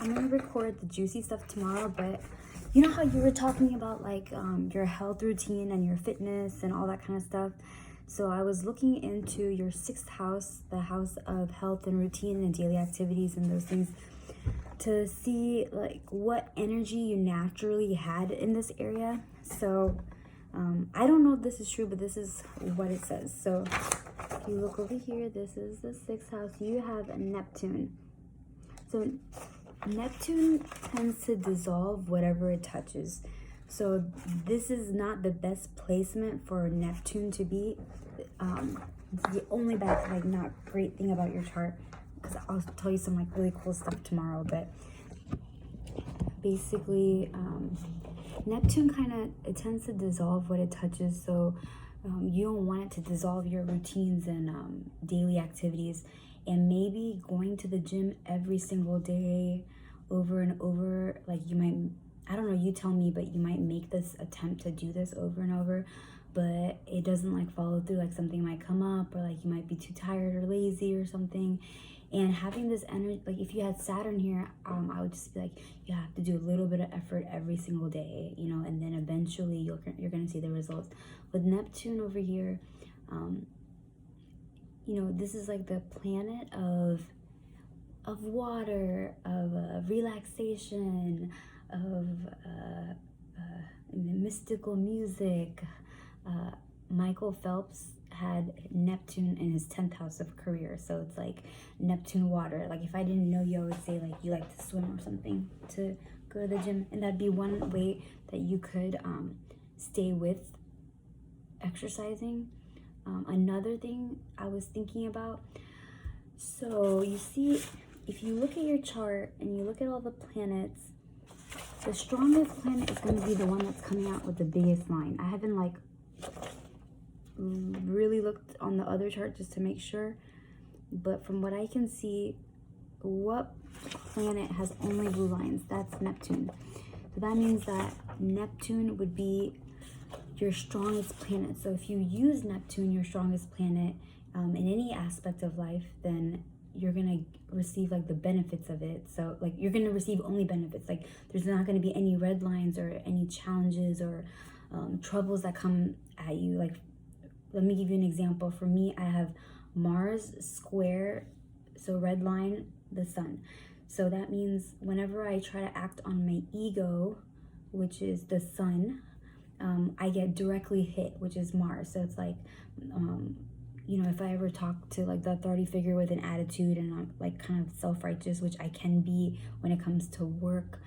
I'm gonna record the juicy stuff tomorrow, but you know how you were talking about like your health routine and your fitness and all that kind of stuff? So I was looking into your sixth house, the house of health and routine and daily activities and those things, to see like what energy you naturally had in this area. So I don't know if this is true, but this is what it says. So if you look over here, this is the sixth house. You have a Neptune. So Neptune tends to dissolve whatever it touches. So this is not the best placement for Neptune to be. It's the only bad, like not great thing about your chart, because I'll tell you some like really cool stuff tomorrow. But basically, Neptune it tends to dissolve what it touches. So you don't want it to dissolve your routines and daily activities. And maybe going to the gym every single day over and over, like you might, I don't know, you tell me, but you might make this attempt to do this over and over, but it doesn't like follow through, like something might come up, or like you might be too tired or lazy or something. And having this energy, like if you had Saturn here, I would just be like, you have to do a little bit of effort every single day, you know, and then eventually you're gonna see the results. With Neptune over here, you know, this is like the planet of water, of relaxation, of mystical music. Michael Phelps had Neptune in his 10th house of career, so it's like Neptune water. Like if I didn't know you, I would say like you like to swim or something to go to the gym, and that'd be one way that you could stay with exercising. Another thing I was thinking about, so you see, if you look at your chart and you look at all the planets, the strongest planet is going to be the one that's coming out with the biggest line. I haven't like really looked on the other chart just to make sure, but from what I can see, what planet has only blue lines? That's Neptune. So that means that Neptune would be your strongest planet. So if you use Neptune, your strongest planet, in any aspect of life, then you're gonna receive like the benefits of it. So like you're gonna receive only benefits. Like there's not gonna be any red lines or any challenges or troubles that come at you. Like, let me give you an example. For me, I have Mars square, so red line, the sun. So that means whenever I try to act on my ego, which is the sun, I get directly hit, which is Mars. So it's like, you know, if I ever talk to like the authority figure with an attitude and I'm like kind of self-righteous, which I can be when it comes to work,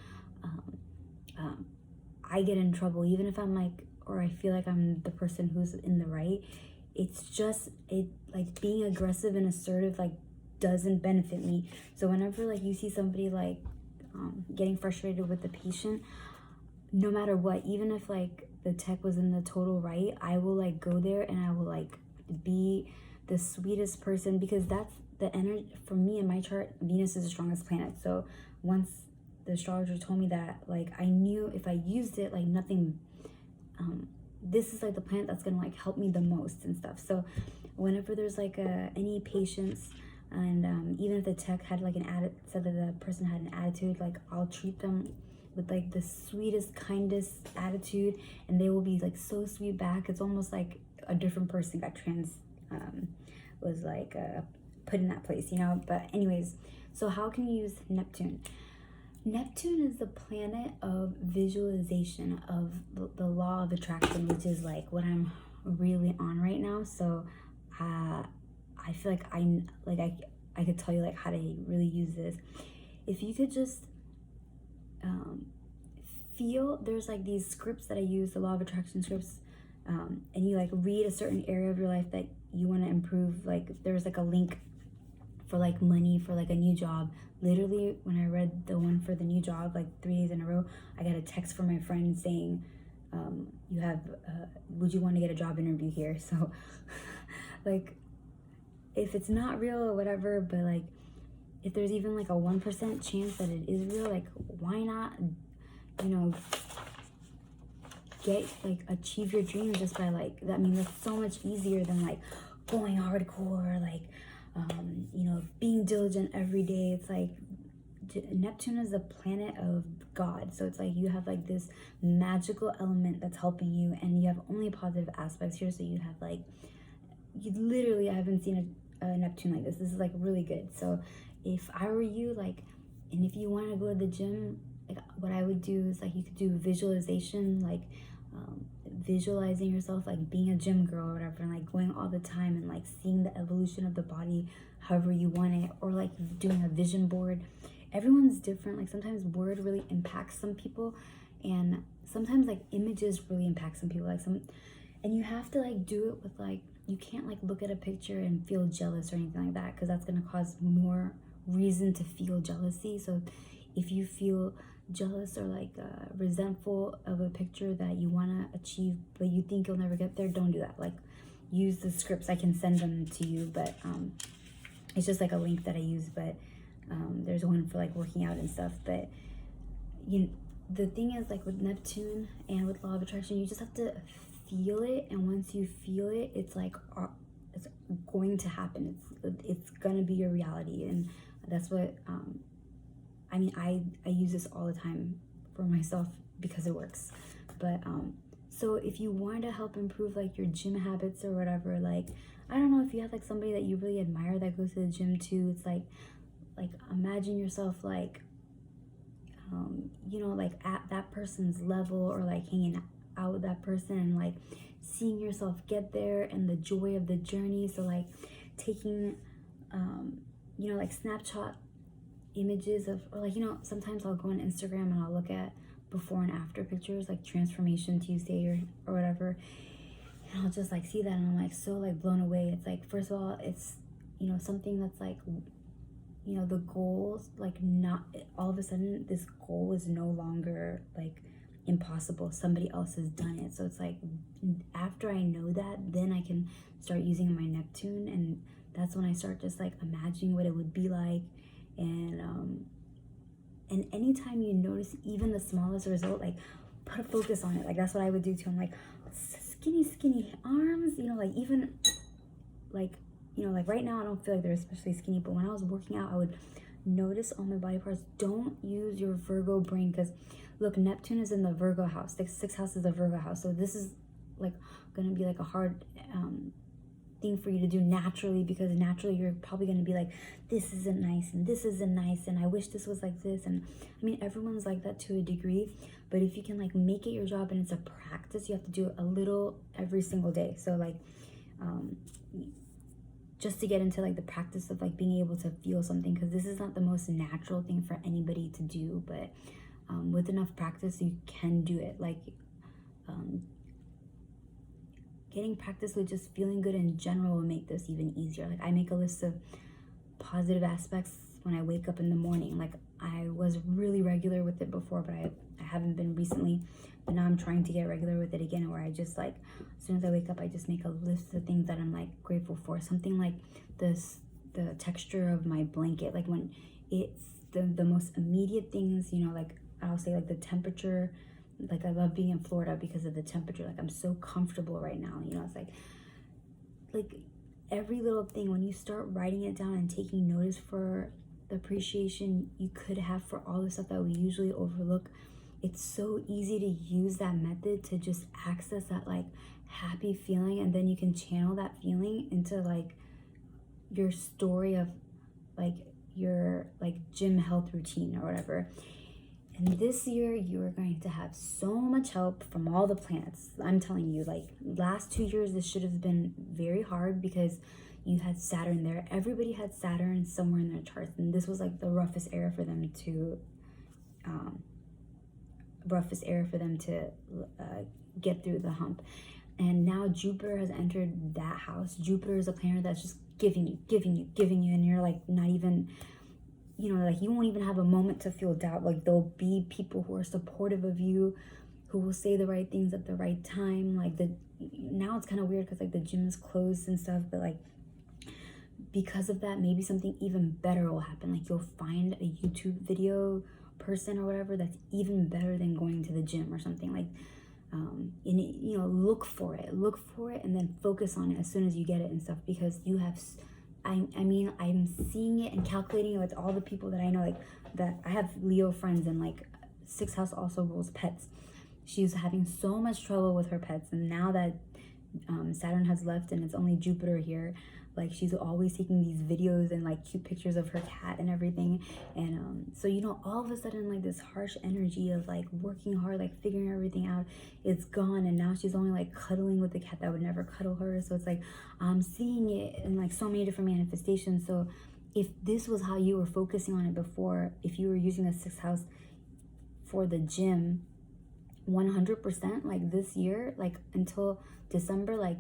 I get in trouble, even if I'm like, or I feel like I'm the person who's in the right. It's just, like being aggressive and assertive like doesn't benefit me. So whenever like you see somebody like getting frustrated with the patient, no matter what, even if like the tech was in the total right, I will like go there and I will like be the sweetest person, because that's the energy. For me in my chart, Venus is the strongest planet. So once the astrologer told me that, like I knew if I used it, like nothing, this is like the planet that's gonna like help me the most and stuff. So whenever there's like any patients, and even if the tech had like said that the person had an attitude, like I'll treat them with like the sweetest, kindest attitude, and they will be like so sweet back. It's almost like a different person got was like put in that place, you know. But anyways, so how can you use Neptune? Neptune is the planet of visualization, of the law of attraction, which is like what I'm really on right now. So I feel like I could tell you like how to really use this. If you could just feel, there's like these scripts that I use, the law of attraction scripts, and you like read a certain area of your life that you want to improve. Like there's like a link for like money for like a new job. Literally when I read the one for the new job like 3 days in a row, I got a text from my friend saying, you have would you want to get a job interview here? So like if it's not real or whatever, but like if there's even like a 1% chance that it is real, like why not, you know, achieve your dreams just by like that. I mean, that's so much easier than like going hardcore, like you know, being diligent every day. It's like Neptune is the planet of God, so it's like you have like this magical element that's helping you, and you have only positive aspects here. So you have like, you literally, I haven't seen a Neptune like this. This is like really good. So if I were you, like, and if you want to go to the gym, like what I would do is like you could do visualization, like visualizing yourself like being a gym girl or whatever, and like going all the time and like seeing the evolution of the body however you want it, or like doing a vision board. Everyone's different. Like sometimes word really impacts some people, and sometimes like images really impact some people, like some, and you have to like do it with like, you can't like look at a picture and feel jealous or anything like that, because that's going to cause more reason to feel jealousy. So if you feel jealous or like resentful of a picture that you want to achieve but you think you'll never get there, don't do that. Like use the scripts, I can send them to you, but it's just like a link that I use, but there's one for like working out and stuff. But the thing is, like with Neptune and with law of attraction, you just have to feel it, and once you feel it, it's like it's going to happen. It's gonna be your reality, and that's what I mean, I use this all the time for myself because it works. But so if you want to help improve like your gym habits or whatever, like I don't know, if you have like somebody that you really admire that goes to the gym too, it's like imagine yourself like like at that person's level, or like hanging out with that person, and like seeing yourself get there and the joy of the journey. So like taking like snapshot images of, or like sometimes I'll go on Instagram and I'll look at before and after pictures, like Transformation Tuesday or whatever, and I'll just like see that, and I'm like so like blown away. It's like, first of all, it's something that's like the goals, like not all of a sudden this goal is no longer like impossible, somebody else has done it. So it's like after I know that, then I can start using my Neptune, and that's when I start just like imagining what it would be like. And anytime you notice even the smallest result, like put a focus on it. Like that's what I would do too. I'm like, skinny arms, like even like like right now I don't feel like they're especially skinny, but when I was working out, I would notice all my body parts. Don't use your Virgo brain, because look, Neptune is in the Virgo house. The sixth house is the Virgo house, so this is like gonna be like a hard thing for you to do naturally, because naturally you're probably going to be like, this isn't nice and this isn't nice and I wish this was like this. And I mean, everyone's like that to a degree, but if you can like make it your job and it's a practice, you have to do it a little every single day. So like just to get into like the practice of like being able to feel something, because this is not the most natural thing for anybody to do, but with enough practice you can do it. Like getting practice with just feeling good in general will make this even easier. Like I make a list of positive aspects when I wake up in the morning. Like I was really regular with it before, but I haven't been recently, but now I'm trying to get regular with it again, where I just like, as soon as I wake up, I just make a list of things that I'm like grateful for. Something like the texture of my blanket, like when it's the most immediate things, like I'll say like the temperature. Like I love being in Florida because of the temperature. Like I'm so comfortable right now. It's like every little thing, when you start writing it down and taking notice for the appreciation you could have for all the stuff that we usually overlook, it's so easy to use that method to just access that like happy feeling, and then you can channel that feeling into like your story of like your like gym health routine or whatever. And this year, you are going to have so much help from all the planets. I'm telling you, like last 2 years, this should have been very hard because you had Saturn there. Everybody had Saturn somewhere in their charts, and this was like the roughest era for them to, get through the hump. And now Jupiter has entered that house. Jupiter is a planet that's just giving you, and you're like not even. Like you won't even have a moment to feel doubt. Like there'll be people who are supportive of you, who will say the right things at the right time. Like now it's kind of weird because like the gym is closed and stuff, but like because of that, maybe something even better will happen. Like you'll find a YouTube video person or whatever that's even better than going to the gym or something. Like look for it, and then focus on it as soon as you get it and stuff, because you have I mean, I'm seeing it and calculating it with all the people that I know, like that I have Leo friends, and like sixth house also rules pets. She's having so much trouble with her pets, and now that Saturn has left and it's only Jupiter here, like she's always taking these videos and like cute pictures of her cat and everything. And so, you know, all of a sudden, like this harsh energy of like working hard, like figuring everything out, it's gone. And now she's only like cuddling with the cat that would never cuddle her. So it's like I'm seeing it in like so many different manifestations. So if this was how you were focusing on it before, if you were using the sixth house for the gym 100%, like this year, like until December, like,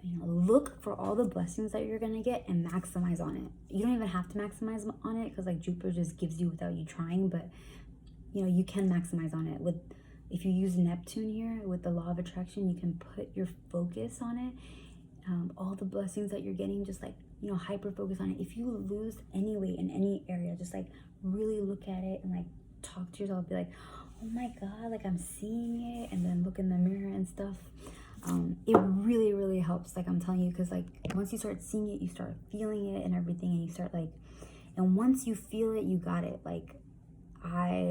you know, look for all the blessings that you're gonna get and maximize on it. You don't even have to maximize on it, because like Jupiter just gives you without you trying, but you know, you can maximize on it with, if you use Neptune here with the law of attraction, you can put your focus on it. All the blessings that you're getting, just like, you know, hyper focus on it. If you lose any weight in any area, just like really look at it and like talk to yourself, be like, oh my god, like I'm seeing it, and then look in the mirror and stuff. It really, really helps, like I'm telling you, because like once you start seeing it, you start feeling it and everything, and you start like, and once you feel it, you got it. Like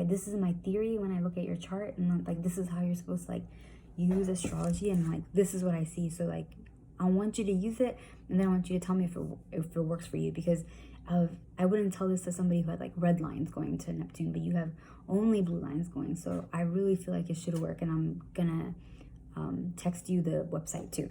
this is my theory when I look at your chart, and like this is how you're supposed to like use astrology, and like this is what I see. So like I want you to use it, and then I want you to tell me if it works for you, because I wouldn't tell this to somebody who had like red lines going to Neptune, but you have only blue lines going. So I really feel like it should work, and I'm gonna text you the website too.